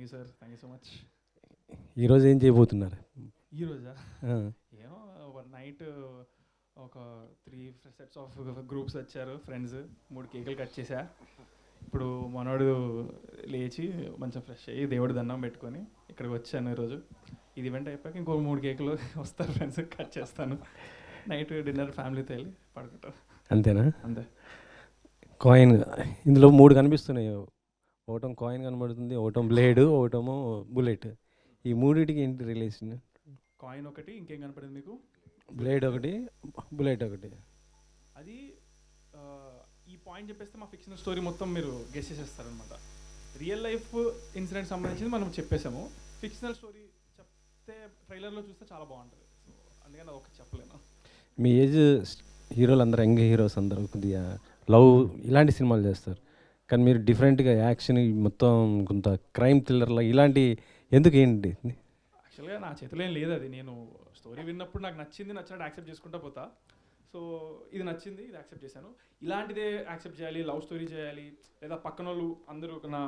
Sir thank you so much. ఈరోజు ఏం చేయబోతున్నారు? ఈరోజా ఆ, ఏమో నైట్ ఒక 3 సెట్స్ ఆఫ్ గ్రూప్స్ వచ్చారు ఫ్రెండ్స్, 3 కేకులు కట్ చేశా. ఇప్పుడు మనోడు లేచి మంచిగా ఫ్రెష్ అయ్యి దేవుడి దండం పెట్టుకొని ఇక్కడికి వచ్చాను ఈరోజు. ఇది ఈవెంట్ అయిపోయాక ఇంకో 3 కేకులు వస్తారు ఫ్రెండ్స్, కట్ చేస్తాను. నైట్ డిన్నర్ ఫ్యామిలీతో వెళ్ళి పడుకుంటాం. అంతేనా? అంతే. కాయిన్ ఇందులో మూడు కనిపిస్తున్నాయి. ఒకటం కాయిన్ కనబడుతుంది, ఒకటం బ్లేడ్, ఒకటేమో బుల్లెట్. ఈ మూడింటికి ఏంటి రిలేషన్? కాయిన్ ఒకటి, ఇంకేం కనపడింది మీకు? బ్లేడ్ ఒకటి, బుల్లెట్ ఒకటి. అది ఆ, ఈ పాయింట్ చెప్పేస్తే మా ఫిక్షనల్ స్టోరీ మొత్తం మీరు గెస్ చేసేస్తారనమాట. రియల్ లైఫ్ ఇన్సిడెంట్ సంబంధించింది మనం చెప్పేసాము. ఫిక్షనల్ స్టోరీ చెప్తే ట్రైలర్లో చూస్తే చాలా బాగుంటుంది. సో అందుకని అది ఒకటి చెప్పలేను. మీ ఏజ్ హీరోలు అందరూ యంగ్ హీరోస్ అందరూ కొద్దిగా లవ్ ఇలాంటి సినిమాలు చేస్తారు, కానీ మీరు డిఫరెంట్గా యాక్షన్ మొత్తం కొంత క్రైమ్ థ్రిల్లర్లా ఇలాంటి ఎందుకు ఏంటి? యాక్చువల్గా నా చేతిలో ఏం లేదు. అది నేను స్టోరీ విన్నప్పుడు నాకు నచ్చింది, నచ్చినట్టు యాక్సెప్ట్ చేసుకుంటా పోతా. సో ఇది నచ్చింది, ఇది యాక్సెప్ట్ చేశాను. ఇలాంటిదే యాక్సెప్ట్ చేయాలి, లవ్ స్టోరీ చేయాలి, లేదా పక్కన వాళ్ళు అందరూ నా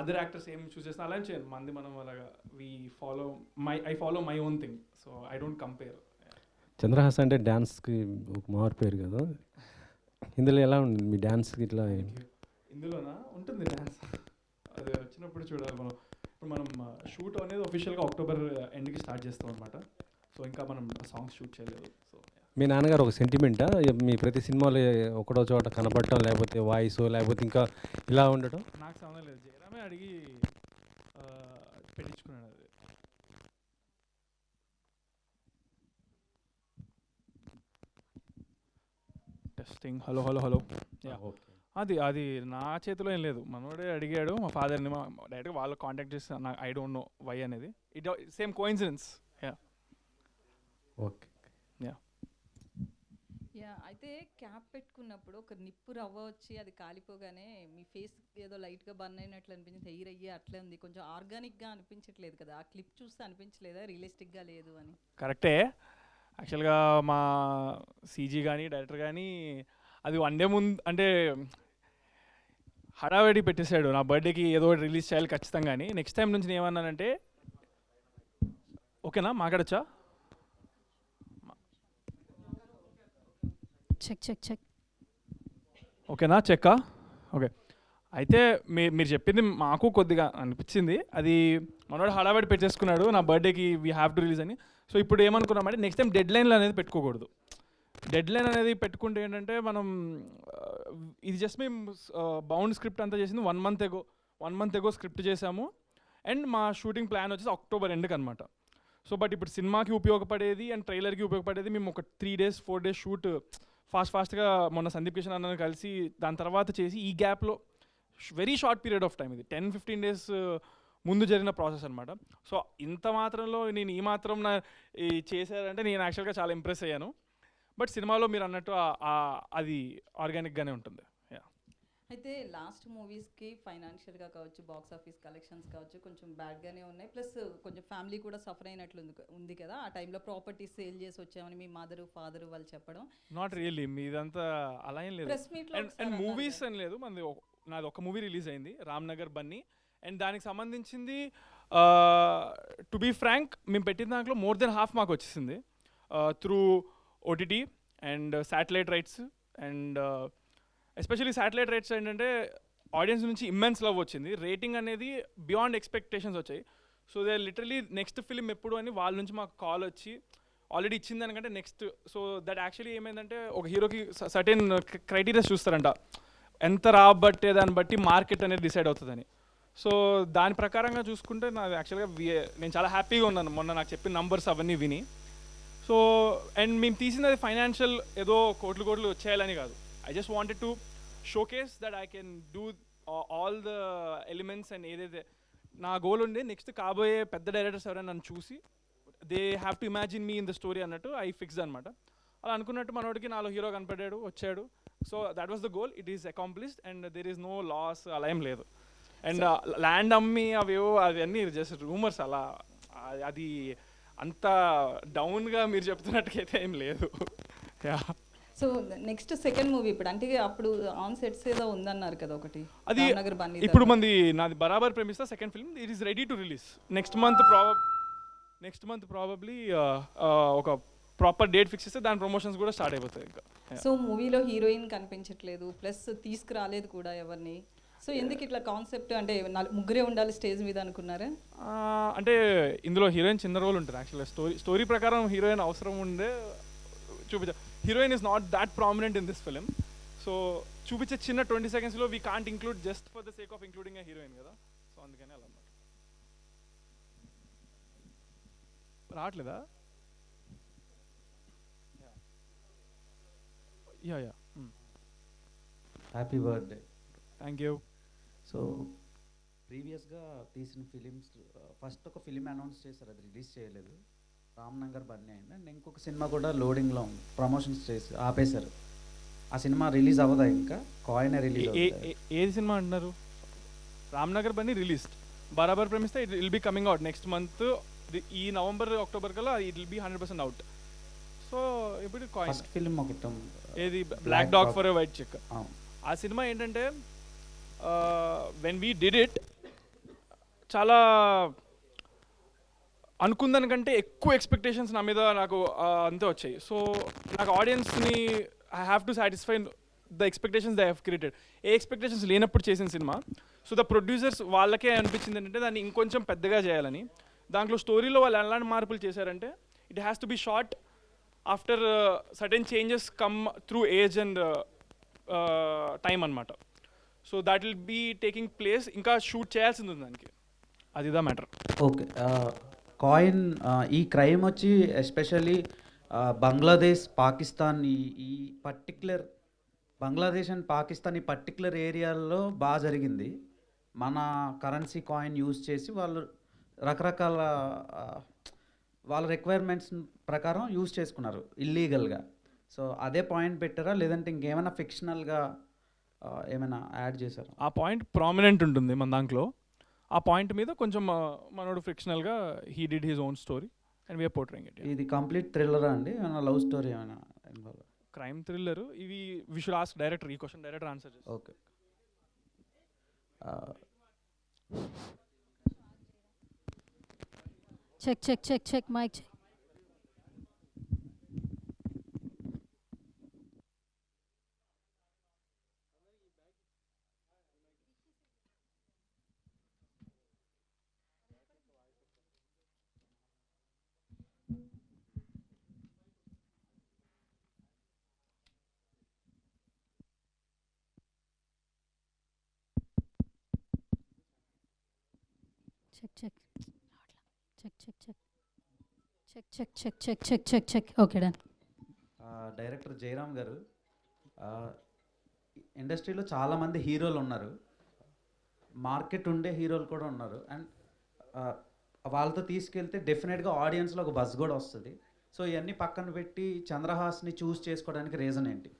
అదర్ యాక్టర్స్ ఏం చూస్ చేస్తున్నా అలా చేయను. మంది మనం అలాగా I follow my own thing. So I don't compare. Chandrahas అంటే డ్యాన్స్కి ఒక మారు పేరు కదా, ఇందులో ఎలా ఉంది మీ డ్యాన్స్కి? ఇట్లా ఇందులోనా ఉంటుంది డ్యాన్స్, అది వచ్చినప్పుడు చూడాలి మనం. ఇప్పుడు మనం షూట్ అనేది అఫీషియల్గా అక్టోబర్ ఎండ్కి స్టార్ట్ చేస్తాం అనమాట. సో ఇంకా మనం సాంగ్స్ షూట్ చేయలేదు. సో మీ నాన్నగారు ఒక సెంటిమెంటా మీ ప్రతి సినిమాలో ఒకటో చోట కనపడటం, లేకపోతే వాయిస్, లేకపోతే ఇంకా ఇలా ఉండటం? నాకు సంబంధం లేదు, జయరామే అడిగి ఆ, పెట్టించుకున్నాడు అది. Testing. Hello hello hello. Yeah, అది అది నా చేతిలో ఏం లేదు. మనోడే అడిగాడు మా ఫాదర్ని, డైరెక్ట్గా వాళ్ళు కాంటాక్ట్ చేస్తే నాకు ఐ డోంట్ నో వై అనేది. It same coincidence. Yeah okay. Yeah. Yeah అయితే క్యాప్ పెట్టుకున్నప్పుడు ఒక నిప్పు రవ్వ వచ్చి అది కాలిపోగానే మీ ఫేస్ ఏదో లైట్గా బర్న్ అయినట్లు అనిపించింది, హెయిర్ అయ్యి అట్లే ఉంది, కొంచెం ఆర్గానిక్గా అనిపించట్లేదు కదా? ఆ క్లిప్ చూస్తే అనిపించలేదా రియలిస్టిక్గా లేదు అని? కరెక్టే. యాక్చువల్గా మా సీజీ కానీ డైరెక్టర్ కానీ అది వన్ డే ముందు అంటే హడావిడి పెట్టేశాడు. నా బర్త్డేకి ఏదో ఒకటి రిలీజ్ చేయాలి ఖచ్చితంగా అని. నెక్స్ట్ టైం నుంచి నేను ఏమన్నానంటే, ఓకేనా మాట్లాడచ్చా? Check check check. ఓకేనా చెక్కా? ఓకే. అయితే మీరు చెప్పింది మాకు కొద్దిగా అనిపించింది. అది మనోడు హడావిడి పెట్టేసుకున్నాడు నా బర్త్డేకి వీ హ్యావ్ టు రిలీజ్ అని. సో ఇప్పుడు ఏమనుకున్నామంటే నెక్స్ట్ టైం డెడ్ లైన్లు అనేది పెట్టుకోకూడదు. డెడ్ లైన్ అనేది పెట్టుకుంటే ఏంటంటే మనం ఇది జస్ట్ మేము బౌండ్ స్క్రిప్ట్ అంతా చేసింది 1 మంత్ ఎగో స్క్రిప్ట్ చేసాము. అండ్ మా షూటింగ్ ప్లాన్ వచ్చేసి అక్టోబర్ ఎండ్కి అనమాట. సో బట్ ఇప్పుడు సినిమాకి ఉపయోగపడేది అండ్ ట్రైలర్కి ఉపయోగపడేది మేము ఒక 3 days 4 days షూట్ ఫాస్ట్గా మొన్న సందీప్ కిషన్ అన్న కలిసి దాని తర్వాత చేసి ఈ గ్యాప్లో very short period of time, ఇది 10-15 days ముందు జరిగిన ప్రాసెస్ అనమాట. సో ఇంత మాత్రంలో నేను ఈ మాత్రం చేశారంటే నేను యాక్చువల్గా చాలా ఇంప్రెస్ అయ్యాను. బట్ సినిమాలో మీరు అన్నట్టు అది ఆర్గానిక్గానే ఉంటుంది. అయితే లాస్ట్ మూవీస్కి ఫైనాన్షియల్గా కావచ్చు, బాక్స్ ఆఫీస్ కలెక్షన్స్ కావచ్చు, కొంచెం బ్యాడ్గానే ఉన్నాయి. ప్లస్ కొంచెం ఫ్యామిలీ కూడా సఫర్ అయినట్లు ఉంది కదా? ఆ టైంలో ప్రాపర్టీస్ సేల్ చేసి వచ్చామని మీ మదరు ఫాదరు వాళ్ళు చెప్పడం. నాట్ రియల్లీ, మీదంతా అలా ఏం లేదు. ప్రెస్ మీట్లో అండ్ మూవీస్ అని లేదు, నాది ఒక మూవీ రిలీజ్ అయింది, రామ్నగర్ బన్నీ. అండ్ దానికి సంబంధించింది టు బీ ఫ్రాంక్ మేము పెట్టిన దాంట్లో మోర్ దెన్ హాఫ్ మాకు వచ్చేసింది through OTT and satellite rights. And especially satellite rights ఏంటంటే ఆడియన్స్ నుంచి ఇమ్మెన్స్ లవ్ వచ్చింది. రేటింగ్ అనేది బియాండ్ ఎక్స్పెక్టేషన్స్ వచ్చాయి. So they literally next film ఎప్పుడు అని వాళ్ళ నుంచి మాకు కాల్ వచ్చి ఆల్రెడీ ఇచ్చింది దానికంటే నెక్స్ట్. సో దట్ యాక్చువల్లీ ఏమైందంటే ఒక హీరోకి సర్టెన్ క్రైటీరియాస్ చూస్తారంట, ఎంత రాబట్టే దాన్ని బట్టి మార్కెట్ అనేది డిసైడ్ అవుతుందని. సో దాని ప్రకారంగా చూసుకుంటే నాకు యాక్చువల్గా నేను చాలా హ్యాపీగా ఉన్నాను మొన్న నాకు చెప్పిన నంబర్స్ అవన్నీ విని. సో అండ్ మేము తీసినది ఫైనాన్షియల్ ఏదో కోట్లు వచ్చేయాలని కాదు. I just wanted to showcase that I can do all the elements. And ఏదైతే నా గోల్ ఉండే నెక్స్ట్ కాబోయే పెద్ద డైరెక్టర్స్ ఎవరైనా నన్ను చూసి they have to imagine me in the story అన్నట్టు ఐ ఫిక్స్డ్ అనమాట. అలా అనుకున్నట్టు మనోడికి నాలో హీరో కనపడ్డాడు, వచ్చాడు. So that was the goal, it is accomplished and there is no loss, అలా ఏం లేదు. అండ్ ల్యాండ్ అమ్మి అవేవో అవన్నీ జస్ట్ రూమర్స్, అలా అది అంత డౌన్గా మీరు చెప్తున్నట్టుకైతే ఏం లేదు. సో నెక్స్ట్ సెకండ్ మూవీ ఇప్పుడు అంటే అప్పుడు ఆన్ సెట్స్ ఏదో ఉందన్నారు కదా ఒకటి అది రామ్నగర్ బన్నీ ఇప్పుడు మంది నాది బరాబర్ ప్రేమిస్తా second film it is ready to release next month probably ఒక ప్రాపర్ డేట్ ఫిక్స్ చేస్తే దాని ప్రమోషన్స్ కూడా స్టార్ట్ అయిపోతాయి ఇంకా. సో మూవీలో హీరోయిన్ కనిపించట్లేదు ప్లస్ తీసుకురాలేదు కూడా ఎవరిని. సో ఎందుకు ఇట్లా కాన్సెప్ట్ అంటే ముగ్గురే ఉండాలి స్టేజ్ మీద అనుకున్నారా? అంటే ఇందులో హీరోయిన్ చిన్న రోల్ ఉంటుంది యాక్చువల్గా. స్టోరీ ప్రకారం హీరోయిన్ అవసరం ఉండే చూపించ heroine is not that prominent in this film. So చూపించే చిన్న 20 secondsలో we can't include just for the sake of including a heroine కదా. సో అందుకని అలా అన్నమాట. రావట్లేదా? Yeah happy birthday. Thank you. So ప్రీవియస్గా తీసిన ఫిలిమ్స్ ఫస్ట్ ఒక ఫిలిం అనౌన్స్ చేశారు, అది రిలీజ్ చేయలేదు, రామ్నగర్ బన్నీ అయింది. అండ్ ఇంకొక సినిమా కూడా లోడింగ్లో ఉంది, ప్రమోషన్స్ చేసి ఆపేశారు. ఆ సినిమా రిలీజ్ అవ్వదా ఇంకా? కాయిన్ రిలీజ్ ఏది సినిమా అంటున్నారు? రామ్నగర్ బన్నీ రిలీజ్డ్, బరాబర్ ప్రేమిస్తే it will be coming out next month. ఈ నవంబర్ అక్టోబర్ కల్లా it will be 100% out. So ఇప్పుడు ఫస్ట్ ఫిలిం ఒకటి ఏది black dog for a white check. ఆ సినిమా ఏంటంటే వెన్ వీ డిడ్ ఇట్ చాలా అనుకున్న దానికంటే ఎక్కువ ఎక్స్పెక్టేషన్స్ నా మీద నాకు అంతే వచ్చాయి. సో నాకు ఆడియన్స్ని I have to satisfy the expectations they have created. A expectations లేనప్పుడు చేసిన సినిమా. సో ద ప్రొడ్యూసర్స్ వాళ్ళకే అనిపించింది ఏంటంటే దాన్ని ఇంకొంచెం పెద్దగా చేయాలని. దాంట్లో స్టోరీలో వాళ్ళు ఎలాంటి మార్పులు చేశారంటే it has to be short after certain changes come through age and time అనమాట. So that will be taking place, ఇంకా షూట్ చేయాల్సింది ఉంది దానికి, అదిదా మ్యాటర్. ఓకే. కాయిన్ ఈ క్రైమ్ వచ్చి ఎస్పెషల్లీ బంగ్లాదేశ్, పాకిస్తాన్, ఈ పర్టిక్యులర్ బంగ్లాదేశ్ అండ్ పాకిస్తాన్ ఈ పర్టిక్యులర్ ఏరియాల్లో బాగా జరిగింది. మన కరెన్సీ కాయిన్ యూజ్ చేసి వాళ్ళు రకరకాల వాళ్ళ రిక్వైర్మెంట్స్ ప్రకారం యూజ్ చేసుకున్నారు ఇల్లీగల్గా. సో అదే పాయింట్ పెట్టారా లేదంటే ఇంకేమైనా ఫిక్షనల్గా ఏమైనా యాడ్ చేశారా? ఆ పాయింట్ ప్రామినెంట్ ఉంటుంది మన దాంట్లో. ఆ పాయింట్ మీద కొంచెం మనోడు ఫిక్షనల్గా he did his own story and we are portraying it. ఇది కంప్లీట్ థ్రిల్లరా అండి? ఏమైనా లవ్ స్టోరీ ఏమైనా ఇన్వాల్వ్? Crime thriller. ఇవి వి షుడ్ ఆస్క్ డైరెక్టర్, ఈ క్వశ్చన్ డైరెక్టర్ ఆన్సర్ చేస్తారు. Okay. Check mic check. Check. Okay done. Director Jayaram garu, ఇండస్ట్రీలో చాలామంది హీరోలు ఉన్నారు, మార్కెట్ ఉండే హీరోలు కూడా ఉన్నారు. అండ్ వాళ్ళతో తీసుకెళ్తే డెఫినెట్గా ఆడియన్స్లో ఒక బజ్ కూడా వస్తుంది. సో ఇవన్నీ పక్కన పెట్టి చంద్రహాస్ని చూస్ చేసుకోవడానికి రీజన్ ఏంటి?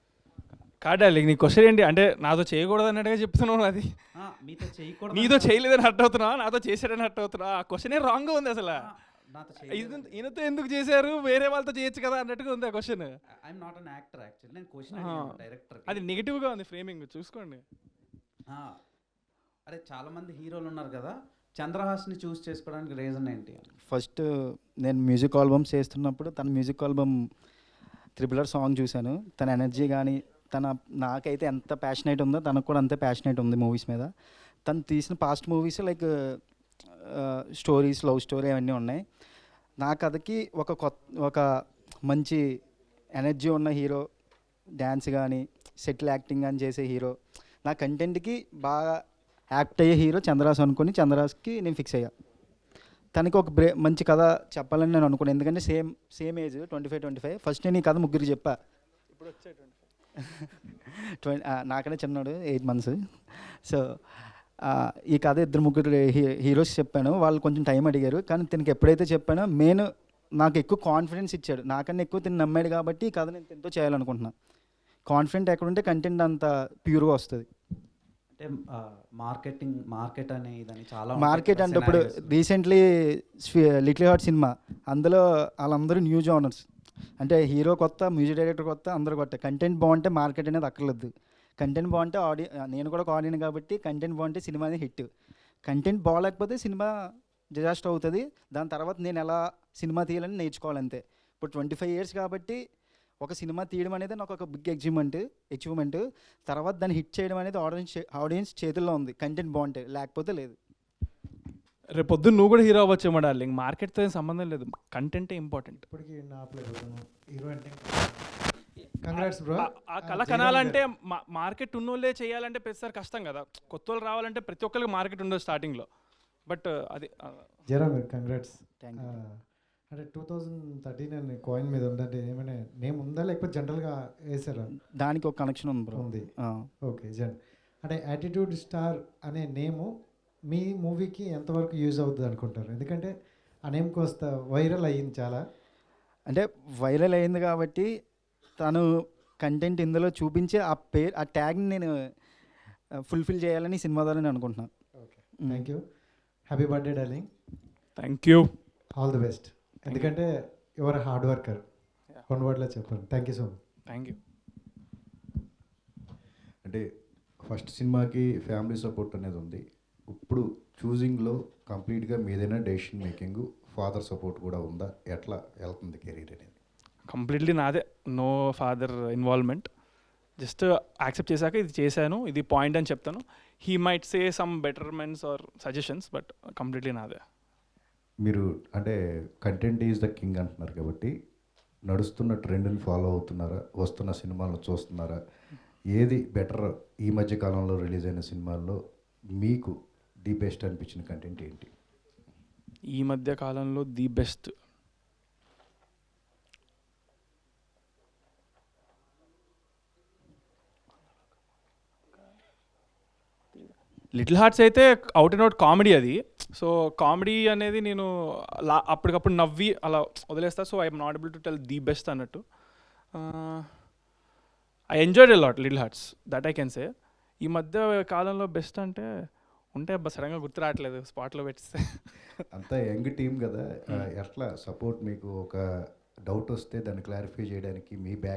కాడాలి నీ క్వశ్చన్ ఏంటి అంటే నాతో చేయకూడదు అన్నట్టుగా చెప్తున్నావు. అది మీతో చేయకూడదు, నీతో చేయలేదని హర్ట్ అవుతున్నా, నాతో చేశాడని హర్ట్ అవుతున్నా. ఆ క్వశ్చనే రాంగ్గా ఉంది అసలు. ఈయనతో ఎందుకు చేశారు, వేరే వాళ్ళతో చేయొచ్చు కదా అన్నట్టుగా ఉంది ఆ question. I'm not an actor actually, నేను క్వశ్చన్ డైరెక్టర్. అది నెగిటివ్గా ఉంది ఫ్రేమింగ్, చూసుకోండి. అరే చాలామంది హీరోలు ఉన్నారు కదా, చంద్రహాస్ని చూస్ చేసుకోవడానికి రీజన్ ఏంటి? ఫస్ట్ నేను మ్యూజిక్ ఆల్బమ్స్ చేస్తున్నప్పుడు తన మ్యూజిక్ ఆల్బమ్ త్రిబులర్ సాంగ్ చూశాను. తన ఎనర్జీ కానీ నాకైతే ఎంత ప్యాషనేట్ ఉందో తనకు కూడా అంతే ప్యాషనేట్ ఉంది మూవీస్ మీద. తను తీసిన past movies like stories, love story అవన్నీ ఉన్నాయి. నా కథకి ఒక మంచి ఎనర్జీ ఉన్న హీరో, డ్యాన్స్ కానీ సెటిల్ యాక్టింగ్ కానీ చేసే హీరో, నా కంటెంట్కి బాగా యాక్ట్ అయ్యే హీరో చంద్రహాస్ అనుకుని చంద్రహాస్కి నేను ఫిక్స్ అయ్యా. తనకి ఒక మంచి కథ చెప్పాలని నేను అనుకున్నాను, ఎందుకంటే సేమ్ ఏజ్ 25. ఫస్ట్ నేను ఈ కథ ముగ్గురికి చెప్పా. ఇప్పుడు వచ్చే నాకనే చిన్నాడు 8 months. సో ఈ కథ 2-3 హీరోస్ చెప్పాను, వాళ్ళు కొంచెం టైం అడిగారు. కానీ తనకి ఎప్పుడైతే చెప్పానో మెయిన్ నాకు ఎక్కువ కాన్ఫిడెన్స్ ఇచ్చాడు. నాకన్నా ఎక్కువ తిని నమ్మాడు కాబట్టి ఈ కథ నేను ఎంతో చేయాలనుకుంటున్నాను. కాన్ఫిడెంట్ ఎక్కడుంటే కంటెంట్ అంత ప్యూర్గా వస్తుంది. అంటే మార్కెట్ అనే ఇదని చాలా మార్కెట్ అంటే ఇప్పుడు రీసెంట్లీ లిటిల్ హార్ట్ సినిమా, అందులో వాళ్ళందరూ న్యూ జానర్స్, అంటే హీరో కొత్త, మ్యూజిక్ డైరెక్టర్ కొత్త, అందరూ కొత్త. కంటెంట్ బాగుంటే మార్కెట్ అనేది అక్కర్లేదు. కంటెంట్ బాగుంటే నేను కూడా ఒక ఆడియన్ కాబట్టి కంటెంట్ బాగుంటే సినిమా అనేది హిట్. కంటెంట్ బాగాలేకపోతే సినిమా డిజాస్టర్ అవుతుంది. దాని తర్వాత నేను ఎలా సినిమా తీయాలని నేర్చుకోవాలంతే. ఇప్పుడు 25 years కాబట్టి ఒక సినిమా తీయడం అనేది నాకు ఒక బిగ్ అచీవ్మెంట్. తర్వాత దాన్ని హిట్ చేయడం అనేది ఆడియన్స్ చేతుల్లో ఉంది. కంటెంట్ బాగుంటే, లేకపోతే లేదు. రేపు పొద్దున్న నువ్వు కూడా హీరో అవ్వచ్చేమో డార్లింగ్. మార్కెట్తో ఏం సంబంధం లేదు, కంటెంటే ఇంపార్టెంట్. ఇప్పటికి నా ప్లే హీరో అంటే కంగ్రాట్స్ బ్రో. ఆ కళ కనాలంటే మార్కెట్ ఉన్నోళ్ళే చేయాలంటే ప్రతిసారి కష్టం కదా. కొత్త వాళ్ళు రావాలంటే ప్రతి ఒక్కరికి మార్కెట్ ఉండదు స్టార్టింగ్లో. బట్ అది జరా మీరు కంగ్రాట్స్. Thank you. అంటే 2013 అని కాయిన్ మీద ఉందంటే ఏమైనా నేమ్ ఉందా లేకపోతే జనరల్గా వేసారా? దానికి ఒక కనెక్షన్ ఉంది బ్రో. ఉంది. ఆ. ఓకే అంటే యాటిట్యూడ్ స్టార్ అనే నేము మీ మూవీకి ఎంతవరకు యూజ్ అవుతుంది అనుకుంటారు? ఎందుకంటే ఆ నేమ్కి వస్తా వైరల్ అయ్యింది చాలా. అంటే వైరల్ అయింది కాబట్టి తను కంటెంట్ ఇందులో చూపించి ఆ ట్యాగ్ని నేను ఫుల్ఫిల్ చేయాలని సినిమా ద్వారా నేను అనుకుంటున్నాను. Okay, thank you. Happy birthday darling. Thank you. All the best. ఎందుకంటే యువర్ హార్డ్ వర్కర్. వన్ వర్డ్లో చెప్పండి. Thank you so much. Thank you. అంటే ఫస్ట్ సినిమాకి ఫ్యామిలీ సపోర్ట్ అనేది ఉంది. ఇప్పుడు చూజింగ్లో కంప్లీట్గా మీదైనా డెసిషన్ మేకింగ్, ఫాదర్ సపోర్ట్ కూడా ఉందా? ఎట్లా వెళ్తుంది కెరీర్ అనేది? కంప్లీట్లీ నాదే, no father involvement. Just accept చేశాక ఇది చేశాను, ఇది పాయింట్ అని చెప్తాను. He might say some betterments or suggestions, but completely నాదే. మీరు అంటే కంటెంట్ ఈజ్ ద కింగ్ అంటున్నారు కాబట్టి నడుస్తున్న ట్రెండ్ని ఫాలో అవుతున్నారా? వస్తున్న సినిమాలను చూస్తున్నారా? ఏది బెటర్ ఈ మధ్య కాలంలో రిలీజ్ అయిన సినిమాల్లో మీకు ది బెస్ట్ అనిపించిన కంటెంట్ ఏంటి? ఈ మధ్య కాలంలో ది బెస్ట్ లిటిల్ హార్ట్స్ అయితే అవుట్ అండ్ అవుట్ కామెడీ అది. సో కామెడీ అనేది నేను అప్పటికప్పుడు నవ్వి అలా వదిలేస్తా. So I'm not able to tell the best అన్నట్టు. I enjoyed a lot Little Hearts, that I can say. ఈ మధ్య కాలంలో బెస్ట్ అంటే ఉంటే సడన్గా గుర్తు రావట్లేదు, స్పాట్లో పెట్టిస్తే. అంతా యంగ్ టీమ్ కదా, ఎట్లా సపోర్ట్? మీకు ఒక డౌట్ వస్తే దాన్ని క్లారిఫై చేయడానికి మీ బ్యాక్